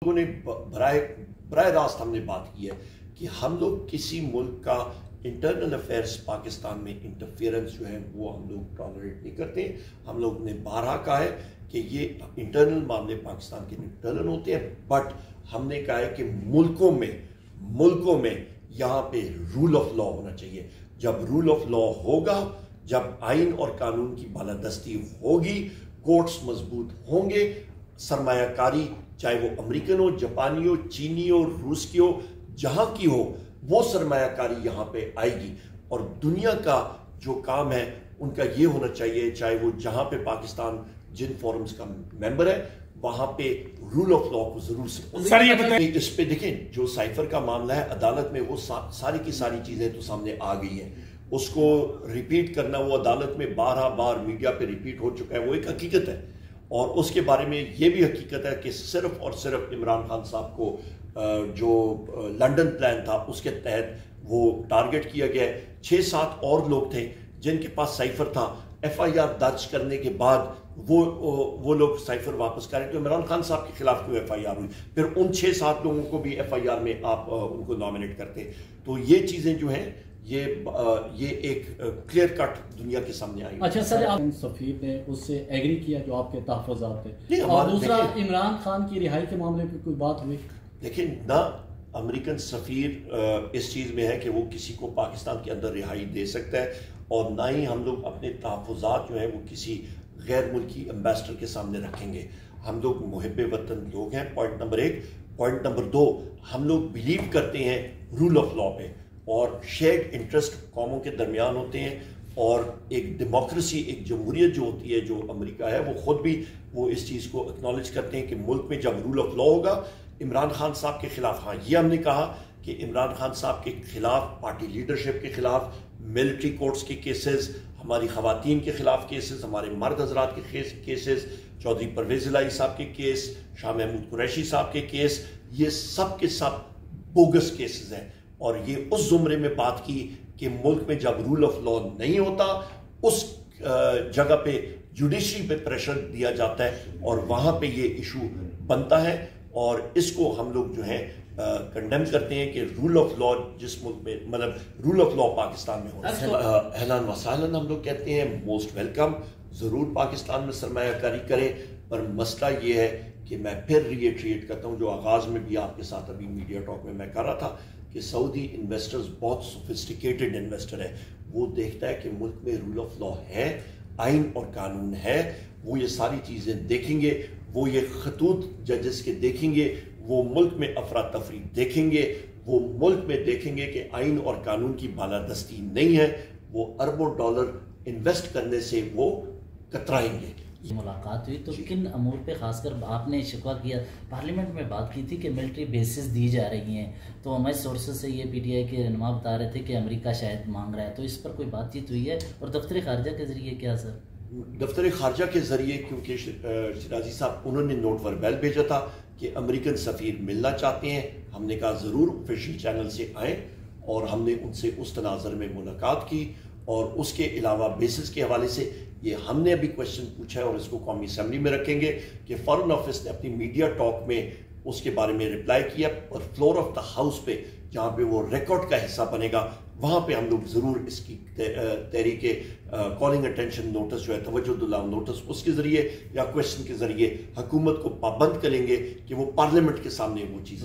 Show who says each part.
Speaker 1: लोगों ने बराह रास्त हमने बात की है कि हम लोग किसी मुल्क का इंटरनल अफेयर्स पाकिस्तान में इंटरफेरेंस जो है वो हम लोग टॉलरेट नहीं करते। हम लोग ने बारहा कहा है कि ये इंटरनल मामले पाकिस्तान के इंटरनल होते हैं, बट हमने कहा है कि मुल्कों में यहाँ पे रूल ऑफ लॉ होना चाहिए। जब रूल ऑफ लॉ होगा, जब आइन और कानून की बालादस्ती होगी, कोर्ट्स मजबूत होंगे, सरमायाकारी चाहे वो अमेरिकन हो, जापानी हो, चीनी हो, रूस की हो, जहां की हो, वो सरमायाकारी यहां पे आएगी। और दुनिया का जो काम है उनका ये होना चाहिए, चाहे वो जहां पे पाकिस्तान जिन फोरम्स का मेंबर है वहां पे रूल ऑफ लॉ को जरूर
Speaker 2: सर ये बताइए,
Speaker 1: इस पे देखें जो साइफर का मामला है अदालत में वो सारी की सारी चीजें तो सामने आ गई हैं। उसको रिपीट करना, वो अदालत में 12 बार मीडिया पे रिपीट हो चुका है, वो एक हकीकत है। और उसके बारे में ये भी हकीकत है कि सिर्फ और सिर्फ इमरान खान साहब को जो लंदन प्लान था उसके तहत वो टारगेट किया गया है। 6-7 और लोग थे जिनके पास साइफर था। FIR दर्ज करने के बाद वो लोग साइफर वापस करें तो इमरान खान साहब के खिलाफ क्यों FIR हुई? फिर उन 6-7 लोगों को भी FIR में आप उनको नॉमिनेट करते। तो ये चीजें जो हैं ये एक क्लियर कट दुनिया के सामने आई।
Speaker 2: अच्छा सर, आप सफीर ने उससे एग्री किया जो आपके तहफ़्फ़ुज़ात थे, और दूसरा इमरान खान की रिहाई के मामले पे कोई बात हुई?
Speaker 1: देखिए ना, अमेरिकन सफ़ीर इस चीज़ में है कि वो किसी को पाकिस्तान के अंदर रिहाई दे सकता है, और ना ही हम लोग अपने तहफ़्फ़ुज़ात जो है वो किसी गैर मुल्की एम्बेसडर के सामने रखेंगे। हम लोग मुहिब्बे वतन लोग हैं, पॉइंट नंबर 1। पॉइंट नंबर 2, हम लोग बिलीव करते हैं रूल ऑफ लॉ पे, और शेयर्ड इंटरेस्ट कौमों के दरमियान होते हैं। और एक डेमोक्रेसी, एक जमहूरियत जो होती है, जो अमेरिका है, वो खुद भी वो इस चीज़ को एक्नॉलेज करते हैं कि मुल्क में जब रूल ऑफ लॉ होगा। इमरान खान साहब के खिलाफ, हाँ ये हमने कहा कि इमरान खान साहब के खिलाफ, पार्टी लीडरशिप के खिलाफ, मिलिट्री कोर्ट्स के केसेस, हमारी खवातीन के खिलाफ केसेस, हमारे मर्द हजरात के केसेस, चौधरी परवेज इलाही साहब के केस, शाह महमूद कुरैशी साहब के केस, ये सब के सब बोगस केसेस हैं। और ये उस जुमरे में बात की कि मुल्क में जब रूल ऑफ लॉ नहीं होता उस जगह पे जुडिशरी पे प्रेशर दिया जाता है, और वहां पे ये इशू बनता है। और इसको हम लोग जो है कंडेम करते हैं कि रूल ऑफ लॉ जिस मुल्क में, मतलब रूल ऑफ लॉ पाकिस्तान में होना है। अहलन व सहलन हम लोग कहते हैं, मोस्ट वेलकम, जरूर पाकिस्तान में सरमायाकारी करें। पर मसला ये है कि मैं फिर रिएट्रिएट करता हूं, जो आगाज में भी आपके साथ अभी मीडिया टॉक में मैं कर रहा था, कि सऊदी इन्वेस्टर्स बहुत सोफिस्टिकेटेड इन्वेस्टर है। वो देखता है कि मुल्क में रूल ऑफ लॉ है, आइन और कानून है, वो ये सारी चीजें देखेंगे, वो ये खतूत जजेस के देखेंगे, वो मुल्क में अफरा तफरी देखेंगे, वो मुल्क में देखेंगे कि आइन और कानून की बालादस्ती नहीं है, वो अरबों डॉलर इन्वेस्ट करने से वो कतराएंगे।
Speaker 3: मुलाकात हुई तो किन अमूर पे खासकर आपने शिकवा किया? पार्लियामेंट में बात की थी कि मिलिट्री बेसिस दी जा रही हैं, तो हमारे सोर्सेज से ये PTI के रहनुमा बता रहे थे कि अमेरिका शायद मांग रहा है, तो इस पर कोई बातचीत हुई है? और दफ्तर खारजा के जरिए क्या सर?
Speaker 1: दफ्तर खारजा के जरिए, क्योंकि शिराजी साहब उन्होंने नोट वर्बल भेजा था कि अमेरिकन सफ़ीर मिलना चाहते हैं। हमने कहा ज़रूर ऑफिशियल चैनल से आए, और हमने उनसे उस तनाज़र में मुलाकात की। और उसके अलावा बेसिस के हवाले से ये हमने अभी क्वेश्चन पूछा है और इसको कौमी असेंबली में रखेंगे कि फॉरेन ऑफिस ने अपनी मीडिया टॉक में उसके बारे में रिप्लाई किया, और फ्लोर ऑफ द हाउस पे जहाँ पे वो रिकॉर्ड का हिस्सा बनेगा वहाँ पे हम लोग ज़रूर इसकी तहरीके कॉलिंग अटेंशन नोटिस जो है, तवज्जो दिलाओ नोटिस, उसके ज़रिए या क्वेश्चन के ज़रिए हुकूमत को पाबंद करेंगे कि वो पार्लियामेंट के सामने वो चीज़